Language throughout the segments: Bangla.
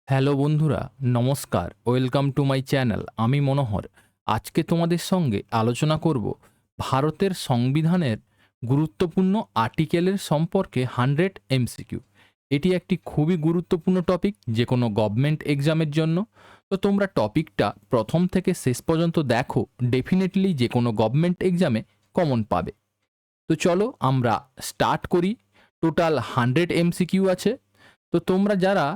হ্যালো বন্ধুরা, নমস্কার। Welcome to my channel. আমি মনোহর। আজকে তোমাদের সঙ্গে আলোচনা করব ভারতের সংবিধানের গুরুত্বপূর্ণ আর্টিকেলের সম্পর্কে 100 এমসিকিউ। এটি একটি খুবই গুরুত্বপূর্ণ টপিক যে কোনো গভর্নমেন্ট এক্সামের জন্য। তো তোমরা টপিকটা প্রথম থেকে শেষ পর্যন্ত দেখো, ডেফিনেটলি যে কোনো গভর্নমেন্ট এক্সামে কমন পাবে। তো চলো আমরা স্টার্ট করি। টোটাল 100 এমসিকিউ আছে। তো তোমরা যারা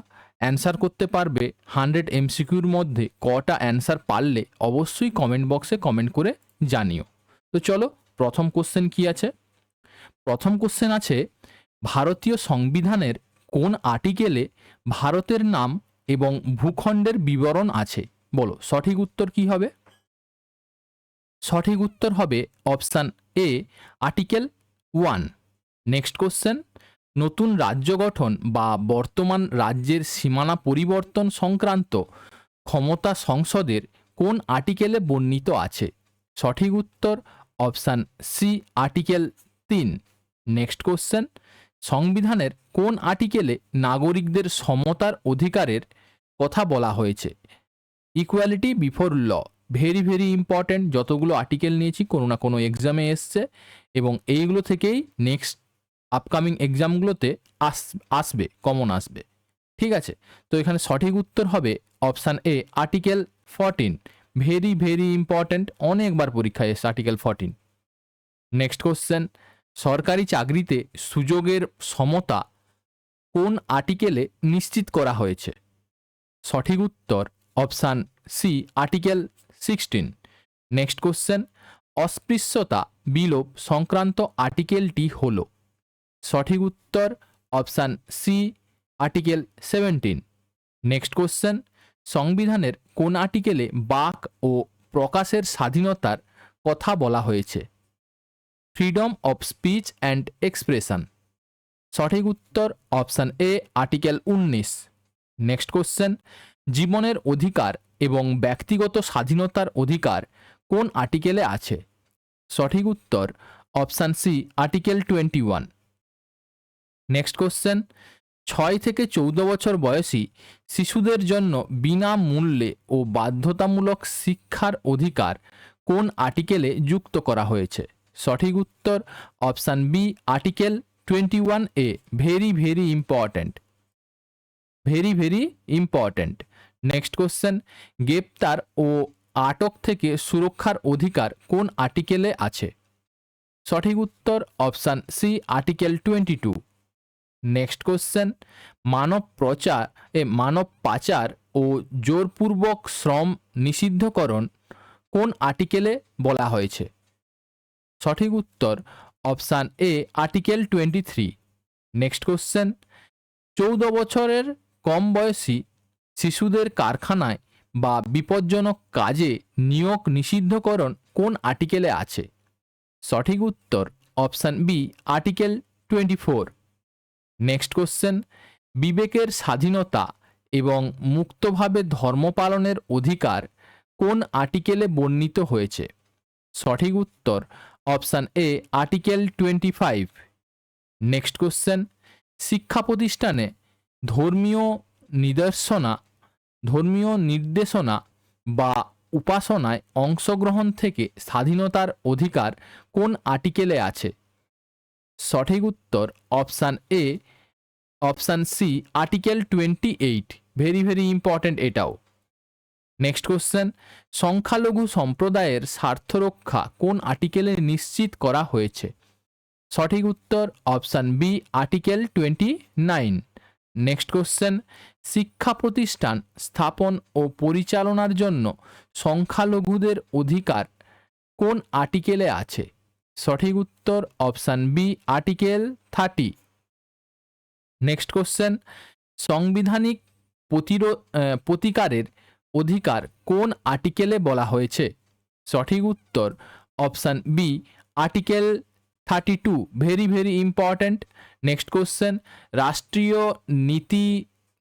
অ্যান্সার করতে পারবে 100 এমসিকিউর মধ্যে কটা অ্যান্সার পারলে অবশ্যই কমেন্ট বক্সে কমেন্ট করে জানিও। তো চলো, প্রথম কোশ্চেন কি আছে? প্রথম কোশ্চেন আছে, ভারতীয় সংবিধানের কোন আর্টিকেলে ভারতের নাম এবং ভূখণ্ডের বিবরণ আছে? বলো সঠিক উত্তর কি হবে? সঠিক উত্তর হবে option A, article 1। Next question, নতুন রাজ্য গঠন বা বর্তমান রাজ্যের সীমানা পরিবর্তন সংক্রান্ত ক্ষমতা সংসদের কোন আর্টিকেলে বর্ণিত আছে? সঠিক উত্তর option C, article 3। Next question, সংবিধানের কোন আর্টিকেলে নাগরিকদের সমতার অধিকারের কথা বলা হয়েছে? Equality before law. Very very important. যতগুলো আর্টিকেল নিয়েছি কোনো না কোনো এক্সামে এসছে এবং এইগুলো থেকেই নেক্সট আপকামিং এক্সামগুলোতে আসবে, কমন আসবে। ঠিক আছে, তো এখানে সঠিক উত্তর হবে option A, article 14। Very very important, অনেকবার পরীক্ষায় এসছে আর্টিকেল 14। নেক্সট কোশ্চেন, সরকারি চাকরিতে সুযোগের সমতা কোন আর্টিকেলে নিশ্চিত করা হয়েছে? সঠিক উত্তর option C, article 16। Next question, অস্পৃশ্যতা বিলোপ সংক্রান্ত আর্টিকেলটি হল? সঠিক উত্তর option C, article 17। Next question, সংবিধানের কোন আর্টিকেলে বাক ও প্রকাশের স্বাধীনতার কথা বলা হয়েছে? Freedom of speech and expression. সঠিক উত্তর option A, article 19। Next question, জীবনের অধিকার এবং ব্যক্তিগত স্বাধীনতার অধিকার কোন আর্টিকেলে আছে? সঠিক উত্তর option C, article 21। Next question, 6 থেকে 14 বছর বয়সী শিশুদের জন্য বিনামূল্যে ও বাধ্যতামূলক শিক্ষার অধিকার কোন আর্টিকেলে যুক্ত করা হয়েছে? সঠিক উত্তর option B, article 21A। Very very important, very very important. Next question, গ্রেপ্তার ও আটক থেকে সুরক্ষার অধিকার কোন আর্টিকেলে আছে? সঠিক উত্তর option C, article 22। Next question, মানব পাচার ও জোরপূর্বক শ্রম নিষিদ্ধকরণ কোন আর্টিকেলে বলা হয়েছে? সঠিক উত্তর option A, article 23। Next question, 14 বছরের কম বয়সী শিশুদের কারখানায় বা বিপজ্জনক কাজে নিয়োগ নিষিদ্ধকরণ কোন আর্টিকেলে আছে? সঠিক উত্তর option B, article 24। Next question, বিবেকের স্বাধীনতা এবং মুক্তভাবে ধর্ম পালনের অধিকার কোন আর্টিকেলে বর্ণিত হয়েছে? সঠিক উত্তর option A, article 25। Next question, শিক্ষা প্রতিষ্ঠানে ধর্মীয় নিদর্শনা ধর্মীয় নির্দেশনা বা উপাসনায় অংশগ্রহণ থেকে স্বাধীনতার অধিকার কোন আর্টিকেলে আছে? সঠিক উত্তর option A, option C, article 28। Very very important এটাও। নেক্সট কোশ্চেন, সংখ্যালঘু সম্প্রদায়ের স্বার্থ রক্ষা কোন আর্টিকেলে নিশ্চিত করা হয়েছে? সঠিক উত্তর option B, article 29। Next question, শিক্ষা প্রতিষ্ঠান স্থাপন ও পরিচালনার জন্য সংখ্যালঘুদের অধিকার কোন আর্টিকেলে আছে? সঠিক উত্তর option B, article 30। Next question, সাংবিধানিক প্রতিকারের অধিকার কোন আর্টিকেলে বলা হয়েছে? সঠিক উত্তর option B, article 32। Very very important. Next question, রাষ্ট্রীয়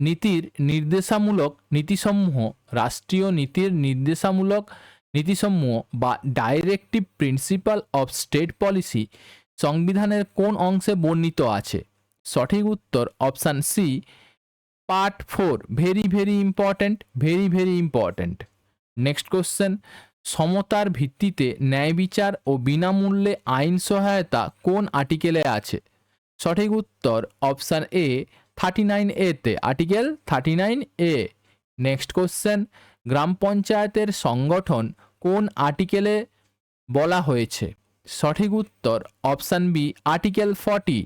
নীতির নির্দেশামূলক নীতিসমূহ রাষ্ট্রীয় নীতিসমূহ বা directive principal of state policy সংবিধানের কোন অংশে বর্ণিত আছে? সঠিক উত্তর option C, part 4 very important. Next question, সমতার ভিত্তিতে ন্যায় বিচার ও বিনামূল্যে আইন সহায়তা কোন আর্টিকেলে আছে? সঠিক উত্তর অপশান এ 39A তে, আর্টিকেল 39A। নেক্সট কোশ্চেন, গ্রাম পঞ্চায়েতের সংগঠন কোন আর্টিকেলে বলা হয়েছে? সঠিক উত্তর option B article 40।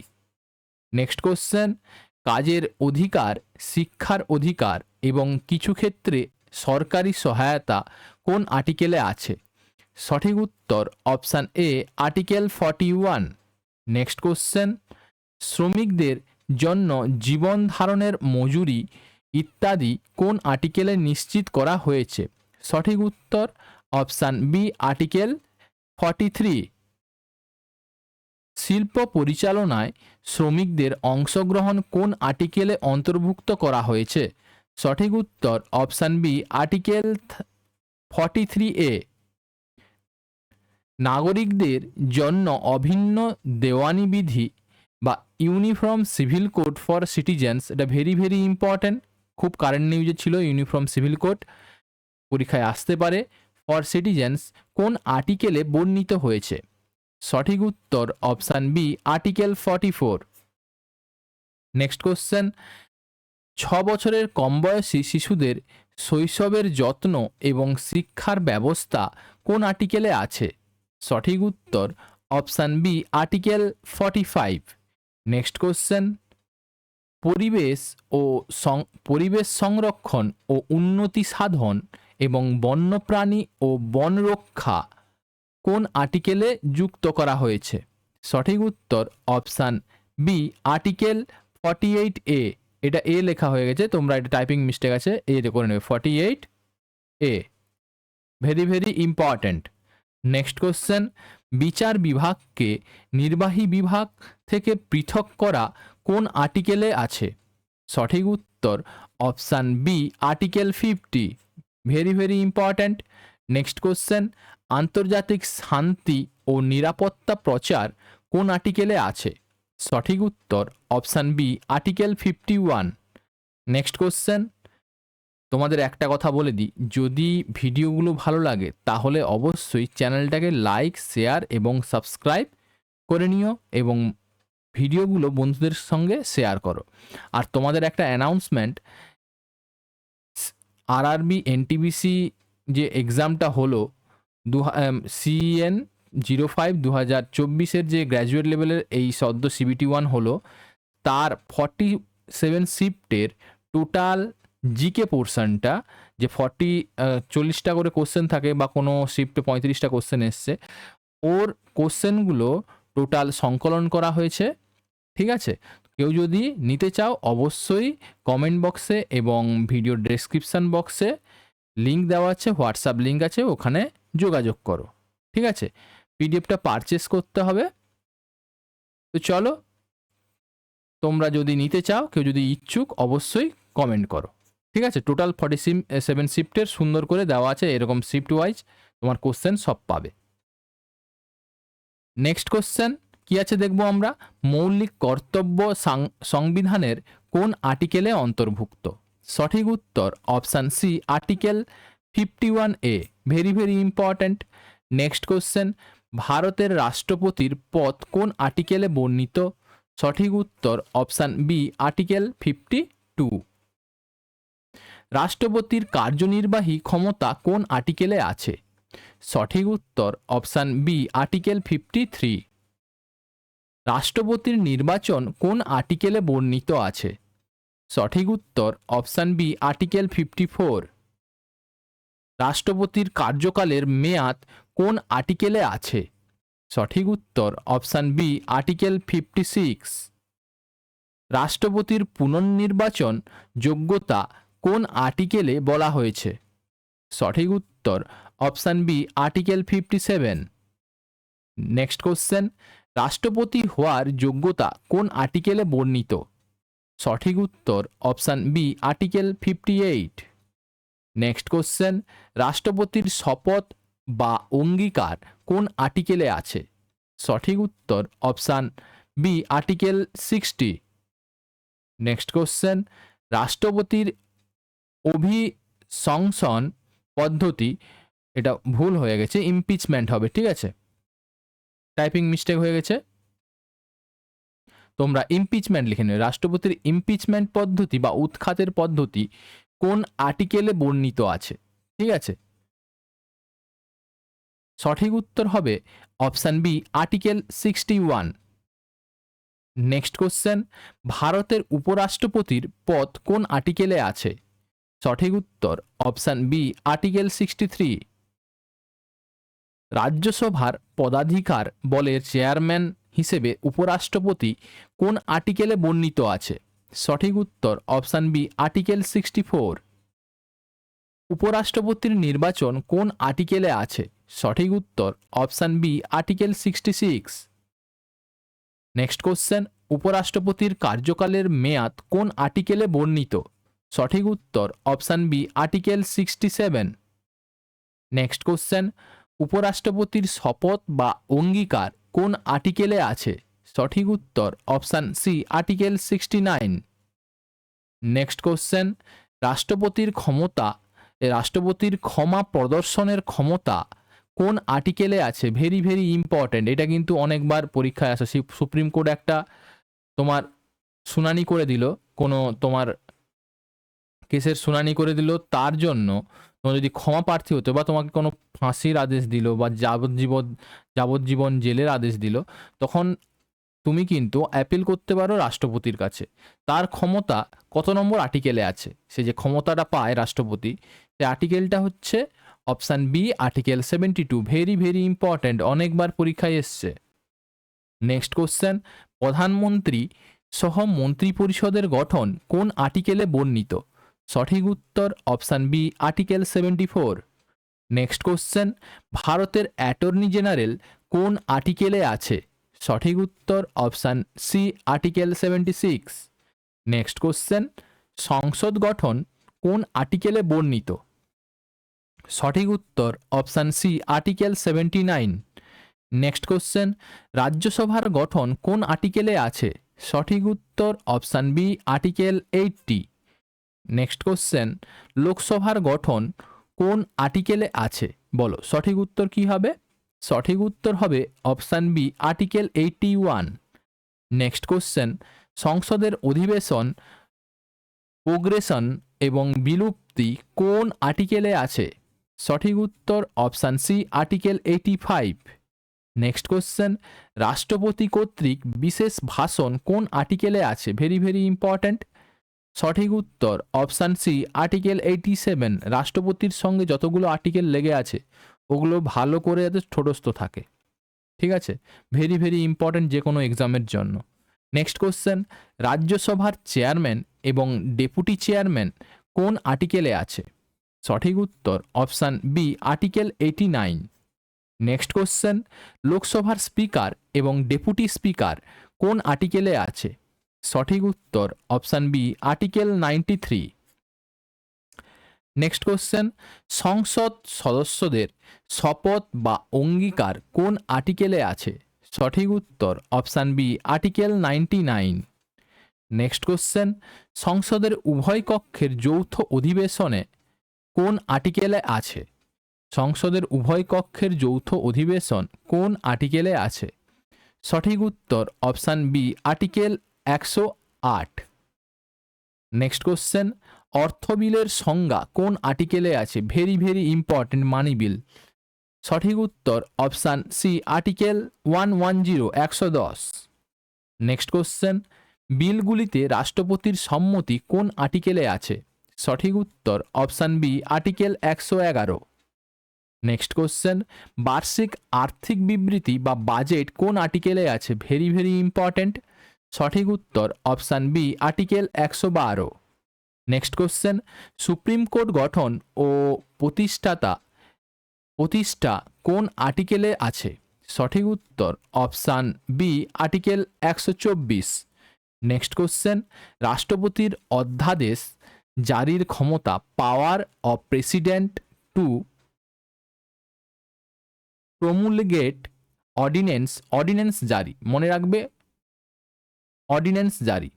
Next question, কাজের অধিকার, শিক্ষার অধিকার এবং কিছু ক্ষেত্রে সরকারি সহায়তা কোন আর্টিকেলে আছে? সঠিক উত্তর option A article 41। Next question, শ্রমিকদের জন্য জীবন ধারণের মজুরি ইত্যাদি কোন আর্টিকেলে নিশ্চিত করা হয়েছে? সঠিক উত্তর অপশান বি আর্টিকেল 43। শিল্প পরিচালনায় শ্রমিকদের অংশগ্রহণ কোন আর্টিকেলে অন্তর্ভুক্ত করা হয়েছে? সঠিক উত্তর অপশান বি আর্টিকেল 43A। নাগরিকদের জন্য অভিন্ন দেওয়ানি বিধি বা uniform civil code for citizens, এটা ভেরি ইম্পর্ট্যান্ট, খুব কারেন্ট নিউজে ছিল। ইউনিফর্ম সিভিল কোড পরীক্ষায় আসতে পারে। ফর সিটিজেন্স কোন আর্টিকেলে বর্ণিত হয়েছে? সঠিক উত্তর option B article 44। Next question, 6 বছরের কম বয়সী শিশুদের শৈশবের যত্ন এবং শিক্ষার ব্যবস্থা কোন আর্টিকেলে আছে? সঠিক উত্তর option B article 45। Next question, পরিবেশ সংরক্ষণ ও উন্নতি সাধন এবং বন্যপ্রাণী ও বন রক্ষা কোন আর্টিকেলে যুক্ত করা হয়েছে? সঠিক উত্তর অপশান বি আর্টিকেল 48A। এটা এ লেখা হয়ে গেছে, তোমরা এটা টাইপিং মিস্টেক আছে, এ করে নেবে, 48A। Very important. Next question, বিচার বিভাগকে নির্বাহী বিভাগ থেকে পৃথক করা কোন আর্টিকেলে আছে? সঠিক উত্তর option B article 50। Very important. Next question, আন্তর্জাতিক শান্তি ও নিরাপত্তা প্রচার কোন আর্টিকেলে আছে? সঠিক উত্তর option B article 51। Next question, তোমাদের একটা কথা বলে দিই, যদি ভিডিওগুলো ভালো লাগে তাহলে অবশ্যই চ্যানেলটাকে লাইক, শেয়ার এবং সাবস্ক্রাইব করে নিও এবং ভিডিওগুলো বন্ধুদের সঙ্গে শেয়ার করো। আর তোমাদের একটা অ্যানাউন্সমেন্ট, আরআরবি এনটিপিসি যে এক্সামটা হলো CN 05 2024 যে গ্র্যাজুয়েট লেভেলের এই সদ্য CBT 1 হলো, তার 47 শিফটের টোটাল জিকে পোর্শনটা, যে 40টা করে কোশ্চেন থাকে বা কোনো শিফটে 35টা কোশ্চেন এসছে, ওর কোশ্চেনগুলো টোটাল সংকলন করা হয়েছে। ঠিক আছে, কেউ যদি নিতে চাও অবশ্যই কমেন্ট বক্সে এবং ভিডিও ডেসক্রিপশান বক্সে লিঙ্ক দেওয়া আছে, হোয়াটসঅ্যাপ লিঙ্ক আছে, ওখানে যোগাযোগ করো। ঠিক আছে, পিডিএফটা পারচেস করতে হবে। তো চলো, তোমরা যদি নিতে চাও, কেউ যদি ইচ্ছুক, অবশ্যই কমেন্ট করো। ঠিক আছে, টোটাল 47 শিফটের সুন্দর করে দেওয়া আছে, এরকম শিফট ওয়াইজ তোমার কোশ্চেন সব পাবে। নেক্সট কোশ্চেন কি আছে দেখবো আমরা, মৌলিক কর্তব্য সংবিধানের কোন আর্টিকেলে অন্তর্ভুক্ত? সঠিক উত্তর option C article 51A। Very important. Next question, ভারতের রাষ্ট্রপতির পদ কোন আর্টিকেলে বর্ণিত? সঠিক উত্তর অপশান বি আর্টিকেল 52। রাষ্ট্রপতির কার্যনির্বাহী ক্ষমতা কোন আর্টিকেলে আছে? সঠিক উত্তর অপশান বি আর্টিকেল 53। রাষ্ট্রপতির নির্বাচন কোন আর্টিকেলে বর্ণিত আছে? সঠিক উত্তর অপশান বি আর্টিকেল 54। রাষ্ট্রপতির কার্যকালের মেয়াদ কোন আর্টিকেলে আছে? সঠিক উত্তর অপশান বি আর্টিকেল 56। রাষ্ট্রপতির পুনর্নির্বাচন যোগ্যতা কোন আর্টিকেলে বলা হয়েছে? সঠিক উত্তর option B article 57। Next question, রাষ্ট্রপতি হওয়ার যোগ্যতা কোন আর্টিকেলে বর্ণিত? সঠিক উত্তর option B article 58। Next question, রাষ্ট্রপতির শপথ বা অঙ্গীকার কোন আর্টিকেলে আছে? সঠিক উত্তর option B article 60। Next question, রাষ্ট্রপতির অভিশংসন পদ্ধতি, এটা ভুল হয়ে গেছে, ইমপিচমেন্ট হবে, ঠিক আছে, টাইপিং মিস্টেক হয়ে গেছে, তোমরা ইমপিচমেন্ট লিখে নেবে। রাষ্ট্রপতির ইমপিচমেন্ট পদ্ধতি বা উৎখাতের পদ্ধতি কোন আর্টিকেলে বর্ণিত আছে, ঠিক আছে। সঠিক উত্তর হবে option B, article 61। Next question, ভারতের উপরাষ্ট্রপতির পদ কোন আর্টিকেলে আছে? সঠিক উত্তর অপশান বি, আর্টিকেল 63। রাজ্যসভার পদাধিকার বলের চেয়ারম্যান হিসেবে উপরাষ্ট্রপতি কোন আর্টিকেলে বর্ণিত আছে? সঠিক উত্তর অপশান বি, আর্টিকেল 64। উপরাষ্ট্রপতির নির্বাচন কোন আর্টিকেলে আছে? সঠিক উত্তর option B, article 66। Next question, উপরাষ্ট্রপতির কার্যকালের মেয়াদ কোন আর্টিকেলে বর্ণিত? সঠিক উত্তর option B, article 67। Next question, উপরাষ্ট্রপতির শপথ বা অঙ্গীকার কোন আর্টিকেলে আছে? সঠিক উত্তর option C, article 69। Next question, রাষ্ট্রপতির ক্ষমা প্রদর্শনের ক্ষমতা কোন আর্টিকেলে আছে? ভেরি ভেরি ইম্পর্ট্যান্ট, এটা কিন্তু অনেকবার পরীক্ষায় আসে। সুপ্রিম কোর্ট একটা তোমার শুনানি করে দিল, কোনো তোমার কেসের শুনানি করে দিল, তার জন্য তোমার যদি ক্ষমা প্রার্থী হতো বা তোমাকে কোনো ফাঁসির আদেশ দিল বা যাবজ্জীবন জেলের আদেশ দিল, তখন তুমি কিন্তু অ্যাপিল করতে পারো রাষ্ট্রপতির কাছে। তার ক্ষমতা কত নম্বর আর্টিকেলে আছে, সে যে ক্ষমতাটা পায় রাষ্ট্রপতি, সেই আর্টিকেলটা হচ্ছে option B, article 72। Very very important, অনেকবার পরীক্ষায় এসছে। নেক্সট কোশ্চেন, প্রধানমন্ত্রী সহ মন্ত্রী পরিষদের গঠন কোন আর্টিকেলে বর্ণিত? সঠিক উত্তর option B, article 74। Next question, ভারতের অ্যাটর্নি জেনারেল কোন আর্টিকেলে আছে? সঠিক উত্তর option C, article 76। Next question, সংসদ গঠন কোন আর্টিকেলে বর্ণিত? সঠিক উত্তর option C, article 79। Next question, রাজ্যসভার গঠন কোন আর্টিকেলে আছে? সঠিক উত্তর option B, article 80। Next question, লোকসভার গঠন কোন আর্টিকেলে আছে? বলো সঠিক উত্তর কি হবে? সঠিক উত্তর হবে option B, article 81। Next question, সংসদের অধিবেশন, প্রোগ্রেশন এবং বিলুপ্তি কোন আর্টিকেলে আছে? সঠিক উত্তর option C, article 85। Next question, রাষ্ট্রপতি কর্তৃক বিশেষ ভাষণ কোন আর্টিকেলে আছে? Very very important. সঠিক উত্তর অপশান সি, আর্টিকেল 87। রাষ্ট্রপতির সঙ্গে যতগুলো আর্টিকেল লেগে আছে ওগুলো ভালো করে যাতে ঠোঁটস্থ থাকে, ঠিক আছে, ভেরি ভেরি ইম্পর্ট্যান্ট যে কোনো এক্সামের জন্য। নেক্সট কোশ্চেন, রাজ্যসভার চেয়ারম্যান এবং ডেপুটি চেয়ারম্যান কোন আর্টিকেলে আছে? সঠিক উত্তর option B, article 89। Next question, লোকসভার স্পিকার এবং ডেপুটি স্পিকার কোন আর্টিকেলে আছে? সঠিক উত্তর option B, article 93। Next question, সংসদ সদস্যদের শপথ বা অঙ্গীকার কোন আর্টিকেলে আছে? সঠিক উত্তর option B, article 99। Next question, সংসদের উভয় কক্ষের যৌথ অধিবেশনে কোন আর্টিকেলে আছে? সংসদের উভয় কক্ষের যৌথ অধিবেশন কোন আর্টিকেলে আছে? সঠিক উত্তর option B, article 108। Next question, অর্থ বিলের সংজ্ঞা কোন আর্টিকেলে আছে? Very very important, money bill. সঠিক উত্তর option C, article 110, 110। Next question, বিলগুলিতে রাষ্ট্রপতির সম্মতি কোন আর্টিকেলে আছে? সঠিক উত্তর option B, article 111। Next question, বার্ষিক আর্থিক বিবৃতি বা বাজেট কোন আর্টিকেলে আছে? Very very important. সঠিক উত্তর option B, article 112। Next question, supreme court গঠন ও প্রতিষ্ঠা কোন আর্টিকেলে আছে? সঠিক উত্তর option B, article 124। Next question, রাষ্ট্রপতির অধ্যাদেশ জারির ক্ষমতা, power of president to promulgate ordinance জারি, মনে রাখবে অর্ডিন্যান্স জারি।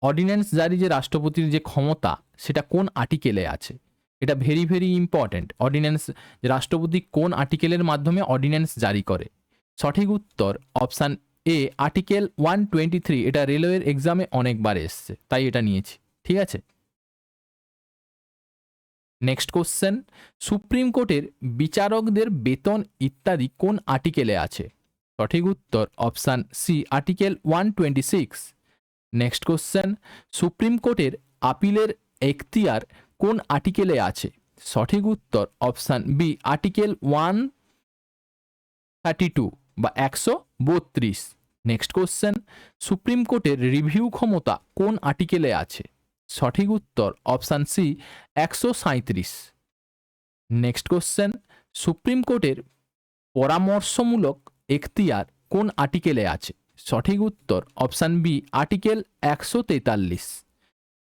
অর্ডিন্যান্স জারি যে রাষ্ট্রপতির যে ক্ষমতা সেটা কোন আর্টিকেলে আছে? এটা ভেরি ভেরি ইম্পর্ট্যান্ট। অর্ডিন্যান্স, রাষ্ট্রপতি কোন আর্টিকেলের মাধ্যমে অর্ডিন্যান্স জারি করে? সঠিক উত্তর অপশান এ আর্টিকেল 123। এটা রেলওয়ের এক্সামে অনেকবার এসছে, তাই এটা নিয়েছি। ঠিক আছে, নেক্সট কোশ্চেন, সুপ্রিম কোর্টের বিচারকদের বেতন ইত্যাদি কোন আর্টিকেলে আছে? সঠিক উত্তর option C article 126। Next question, supreme কোর্টের আপিলের এখতিয়ার কোন আর্টিকেলে আছে? সঠিক উত্তর অপশান বি আর্টিকেল 132 বা 132। নেক্সট কোশ্চেন, সুপ্রিম কোর্টের রিভিউ ক্ষমতা কোন আর্টিকেলে আছে? সঠিক উত্তর option C 137। Next question, supreme কোর্টের পরামর্শমূলক এখতিয়ার কোন আর্টিকেলে আছে? সঠিক উত্তর option B article 143।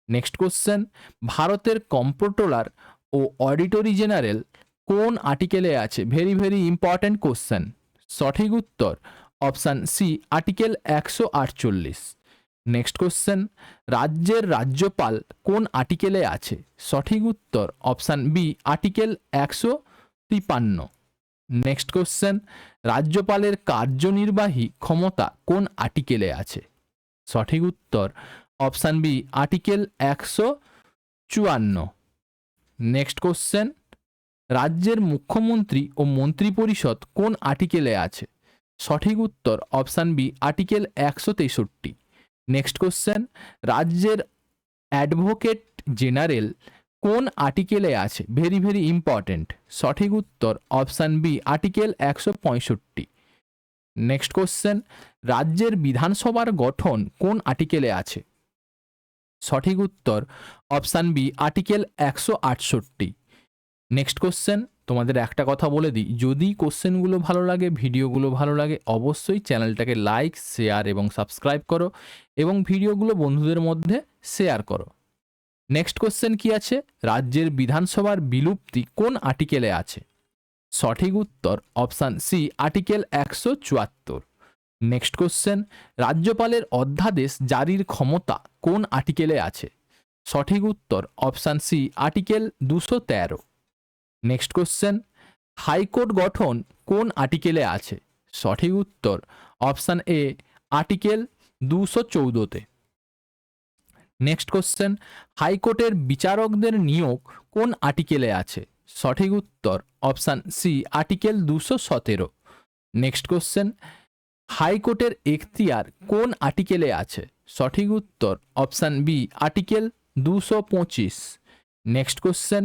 Next question, ভারতের কম্পট্রোলার ও অডিটরি জেনারেল কোন আর্টিকেলে আছে? Very very important question. সঠিক উত্তর option C article 148। Next question, রাজ্যের রাজ্যপাল কোন আর্টিকেলে আছে? সঠিক উত্তর option B article 153। Next question, রাজ্যপালের কার্যনির্বাহী ক্ষমতা কোন আর্টিকেলে আছে? সঠিক উত্তর option B article 154। Next question, রাজ্যের মুখ্যমন্ত্রী ও মন্ত্রিপরিষদ কোন আর্টিকেলে আছে? সঠিক উত্তর option B article 163। Next question, রাজ্যের অ্যাডভোকেট জেনারেল কোন আর্টিকেলে আছে? Very very important. সঠিক উত্তর option B article 165। Next question, রাজ্যের বিধানসভার গঠন কোন আর্টিকেলে আছে? সঠিক উত্তর option B article 168। Next question, তোমাদের একটা কথা বলে দিই, যদি কোশ্চেনগুলো ভালো লাগে, ভিডিওগুলো ভালো লাগে, অবশ্যই চ্যানেলটাকে লাইক, শেয়ার এবং সাবস্ক্রাইব করো এবং ভিডিওগুলো বন্ধুদের মধ্যে শেয়ার করো। নেক্সট কোশ্চেন কি আছে? রাজ্যের বিধানসভার বিলুপ্তি কোন আর্টিকেলে আছে? সঠিক উত্তর option C article 174। Next question, রাজ্যপালের অধ্যাদেশ জারির ক্ষমতা কোন আর্টিকেলে আছে? সঠিক উত্তর option C article 213। Next question, high court গঠন কোন আর্টিকেলে আছে? সঠিক উত্তর অপশান এ আর্টিকেল 214-তে। নেক্সট কোশ্চেন, হাইকোর্টের বিচারকদের নিয়োগ কোন আর্টিকেলে আছে? সঠিক উত্তর option C article 217। Next question, হাইকোর্টের এখতিয়ার কোন আর্টিকেলে আছে? সঠিক উত্তর option B article 225। Next question,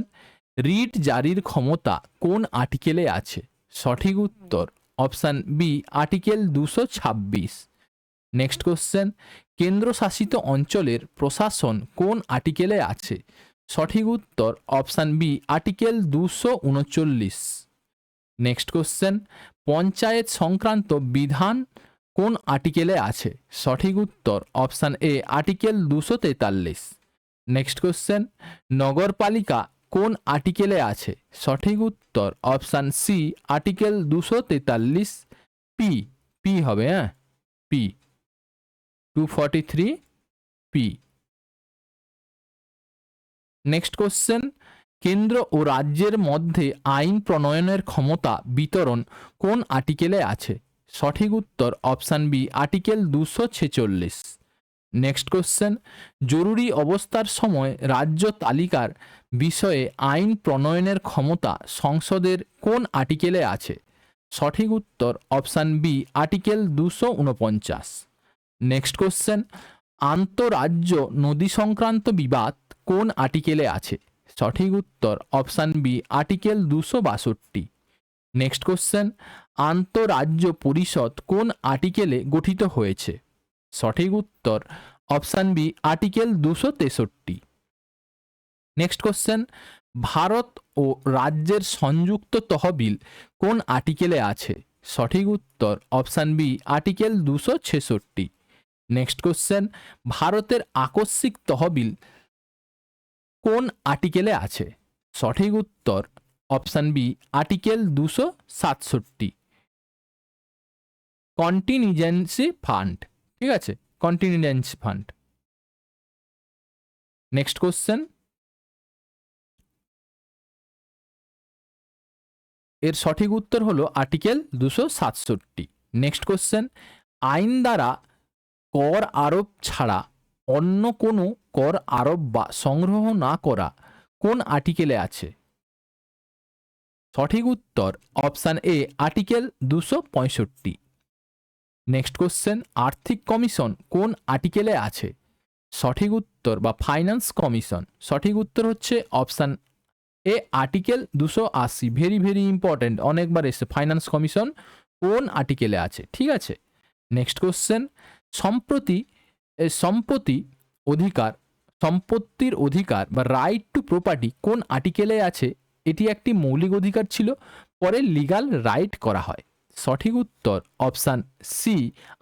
writ জারির ক্ষমতা কোন আর্টিকেলে আছে? সঠিক উত্তর option B article 226। Next question, কেন্দ্রশাসিত অঞ্চলের প্রশাসন কোন আর্টিকেলে আছে? সঠিক উত্তর option B article 239। Next question, panchayat সংক্রান্ত বিধান কোন আর্টিকেলে আছে? সঠিক উত্তর option A article 243। Next question, নগরপালিকা কোন আর্টিকেলে আছে? সঠিক উত্তর option C article 243 P. P হবে, হ্যাঁ, পি 243 পি। নেক্সট কোশ্চেন, কেন্দ্র ও রাজ্যের মধ্যে আইন প্রণয়নের ক্ষমতা বিতরণ কোন আর্টিকেলে আছে? সঠিক উত্তর option B article 246। Next question, জরুরি অবস্থার সময় রাজ্য তালিকার বিষয়ে আইন প্রণয়নের ক্ষমতা সংসদের কোন আর্টিকেলে আছে? সঠিক উত্তর option B article 249। Next question, আন্তঃরাজ্য নদী সংক্রান্ত বিবাদ কোন আর্টিকেলে আছে? সঠিক উত্তর option B article 262। Next question, আন্তঃরাজ্য পরিষদ কোন আর্টিকেলে গঠিত হয়েছে? সঠিক উত্তর option B article 263। Next question, ভারত ও রাজ্যের সংযুক্ত তহবিল কোন আর্টিকেলে আছে? সঠিক উত্তর option B article 266। Next question, ভারতের আকস্মিক তহবিল কোন আর্টিকেলে আছে? সঠিক উত্তর option B article 267। Contingency fund, ঠিক আছে, কন্টিনজেন্সি ফান্ড। নেক্সট কোশ্চেন, এর সঠিক উত্তর হলো আর্টিকেল 267। নেক্সট কোশ্চেন, আইন দ্বারা কর আরোপ ছাড়া অন্য কোনো কর আরোপ বা সংগ্রহ না করা কোন আর্টিকেলে আছে? সঠিক উত্তর option A article 265। Next question, আর্থিক কমিশন কোন আর্টিকেলে আছে? সঠিক উত্তর বা ফাইন্যান্স কমিশন, সঠিক উত্তর হচ্ছে option A article 280। Very very important, অনেকবার এসে ফাইন্যান্স কমিশন কোন আর্টিকেলে আছে, ঠিক আছে। নেক্সট কোশ্চেন, সম্প্রতি সম্পত্তির অধিকার বা রাইট টু প্রপার্টি কোন আর্টিকেলে আছে? এটি একটি মৌলিক অধিকার ছিল, পরে লিগাল রাইট করা হয়। সঠিক উত্তর option C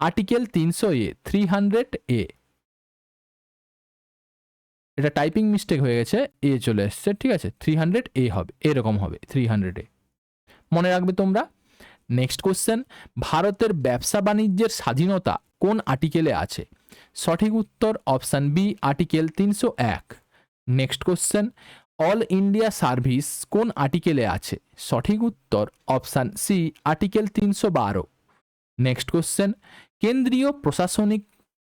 article 300A 300A। এটা টাইপিং মিস্টেক হয়ে গেছে, এ চলে এসছে, ঠিক আছে, 300A হবে, এরকম হবে 300A, মনে রাখবে তোমরা। নেক্সট কোশ্চেন, ভারতের ব্যবসা বাণিজ্যের স্বাধীনতা কোন আর্টিকেলে আছে? সঠিক উত্তর option B article 301। Next question, all India service কোন আর্টিকেলে আছে? সঠিক উত্তর option C article 312। Next question, কেন্দ্রীয় প্রশাসনিক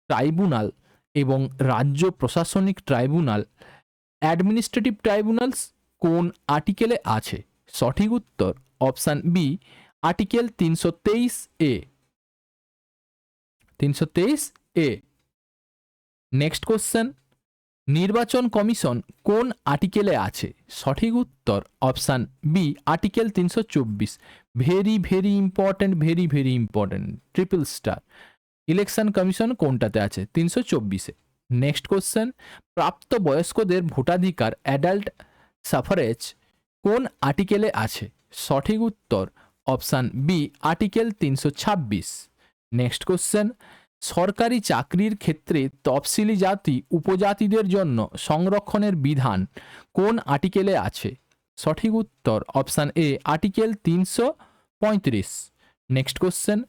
ট্রাইব্যুনাল এবং রাজ্য প্রশাসনিক ট্রাইব্যুনাল অ্যাডমিনিস্ট্রেটিভ ট্রাইব্যুনালস কোন আর্টিকেলে আছে? সঠিক উত্তর option B article 323A 323A। Next question, নির্বাচন কমিশন কোন আর্টিকেলে আছে? সঠিক উত্তর option B article 324। Very very important, very very important, triple star. Election commission কোনটাতে আছে? 324-এ। নেক্সট কোশ্চেন, প্রাপ্ত বয়স্কদের ভোটাধিকার অ্যাডাল্ট সাফারেজ কোন আর্টিকেলে আছে? সঠিক উত্তর option B article 326। Next question, সরকারি চাকরির ক্ষেত্রে তফসিলি জাতি উপজাতিদের জন্য সংরক্ষণের বিধান কোন আর্টিকেলে আছে? সঠিক উত্তর option A article 335। Next question,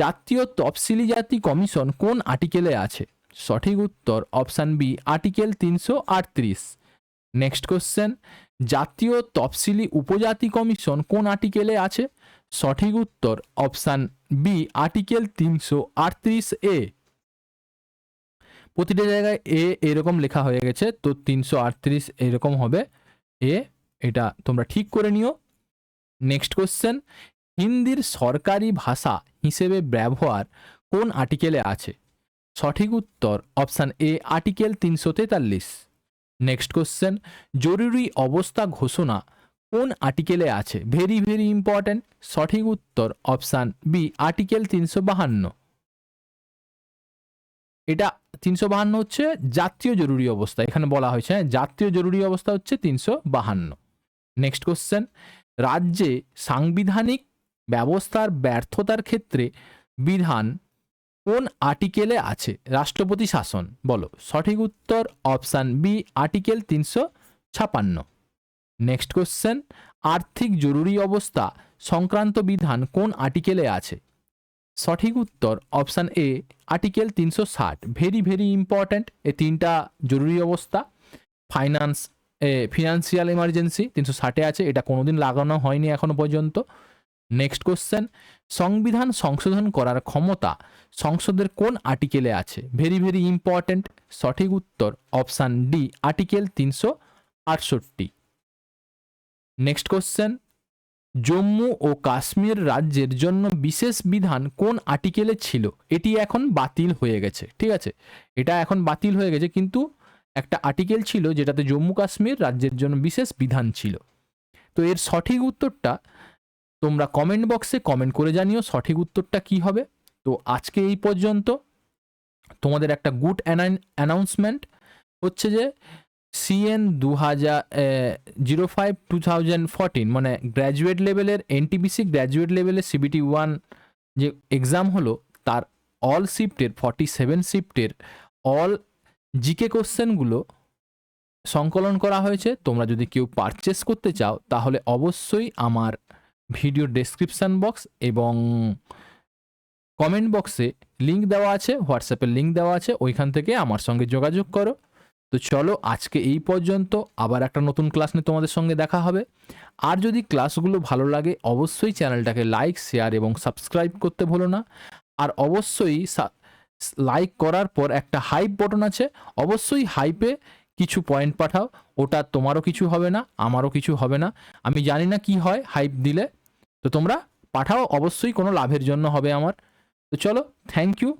জাতীয় তফসিলি জাতি কমিশন কোন আর্টিকেলে আছে? সঠিক উত্তর option B article 338। Next question, জাতীয় তফসিলি উপজাতি কমিশন কোন আর্টিকেলে আছে? সঠিক উত্তর অপশান বি আর্টিকেল 338A। প্রতিটা জায়গায় এ এরকম লেখা হয়ে গেছে, তো 338 এরকম হবে এ, এটা তোমরা ঠিক করে নিও। নেক্সট কোশ্চেন, হিন্দির সরকারি ভাষা হিসেবে ব্যবহার কোন আর্টিকেলে আছে? সঠিক উত্তর option A article 343। Next question, জরুরি অবস্থা ঘোষণা কোন আর্টিকেলে আছে? ভেরি ভেরি ইম্পর্টেন্ট, সঠিক উত্তর অপশান বি আর্টিকেল 352। এটা 352 হচ্ছে জাতীয় জরুরি অবস্থা, এখানে বলা হয়েছে জাতীয় জরুরি অবস্থা হচ্ছে 352। নেক্সট কোশ্চেন, রাজ্যে সাংবিধানিক ব্যবস্থার ব্যর্থতার ক্ষেত্রে বিধান কোন আর্টিকেলে আছে? রাষ্ট্রপতি শাসন, বলো। সঠিক উত্তর option B article 356। Next question, আর্থিক জরুরি অবস্থা সংক্রান্ত বিধান কোন আর্টিকেলে আছে? সঠিক উত্তর option A article 360। Very very important, এই তিনটা জরুরি অবস্থা। ফিনান্সিয়াল এমার্জেন্সি 360-এ আছে, এটা কোনোদিন লাগানো হয়নি এখনো পর্যন্ত। নেক্সট কোশ্চেন, সংবিধান সংশোধন করার ক্ষমতা সংসদের কোন আর্টিকেলে আছে? ভেরি ভেরি ইম্পর্ট্যান্ট, সঠিক উত্তর option D article 368। Next question, Jammu ও কাশ্মীর রাজ্যের জন্য বিশেষ বিধান কোন আর্টিকেলে ছিল? এটি এখন বাতিল হয়ে গেছে, ঠিক আছে, এটা এখন বাতিল হয়ে গেছে, কিন্তু একটা আর্টিকেল ছিল যেটাতে জম্মু কাশ্মীর রাজ্যের জন্য বিশেষ বিধান ছিল। তো এর সঠিক উত্তরটা তোমরা কমেন্ট বক্সে কমেন্ট করে জানিও সঠিক উত্তরটা কি হবে। তো আজকে এই পর্যন্ত। তোমাদের একটা গুড অ্যানাউন্সমেন্ট হচ্ছে যে CN 2005-2014 মানে গ্র্যাজুয়েট লেভেলের NTPC গ্র্যাজুয়েট লেভেলের CBT 1 যে এক্সাম হলো, তার অল শিফটের 47 শিফটের অল জিকে কোশ্চেনগুলো সংকলন করা হয়েছে। তোমরা যদি কেউ পারচেস করতে চাও তাহলে অবশ্যই আমার ভিডিও ডেসক্রিপশান বক্স এবং কমেন্ট বক্সে লিঙ্ক দেওয়া আছে, হোয়াটসঅ্যাপের লিঙ্ক দেওয়া আছে, ওইখান থেকে আমার সঙ্গে যোগাযোগ করো। তো চলো আজকে এই পর্যন্ত, আবার একটা নতুন ক্লাস নিয়ে তোমাদের সঙ্গে দেখা হবে। আর যদি ক্লাসগুলো ভালো লাগে অবশ্যই চ্যানেলটাকে লাইক, শেয়ার এবং সাবস্ক্রাইব করতে ভুলো না। আর অবশ্যই লাইক করার পর একটা হাইপ বটন আছে, অবশ্যই হাইপে কিছু পয়েন্ট পাঠাও। ওটা তোমারও কিছু হবে না, আমারও কিছু হবে না। আমি জানি না কি হয় হাইপ দিলে, তো তোমরা পাঠাও, অবশ্যই কোনো লাভের জন্য হবে আমার। তো চলো, থ্যাংক ইউ।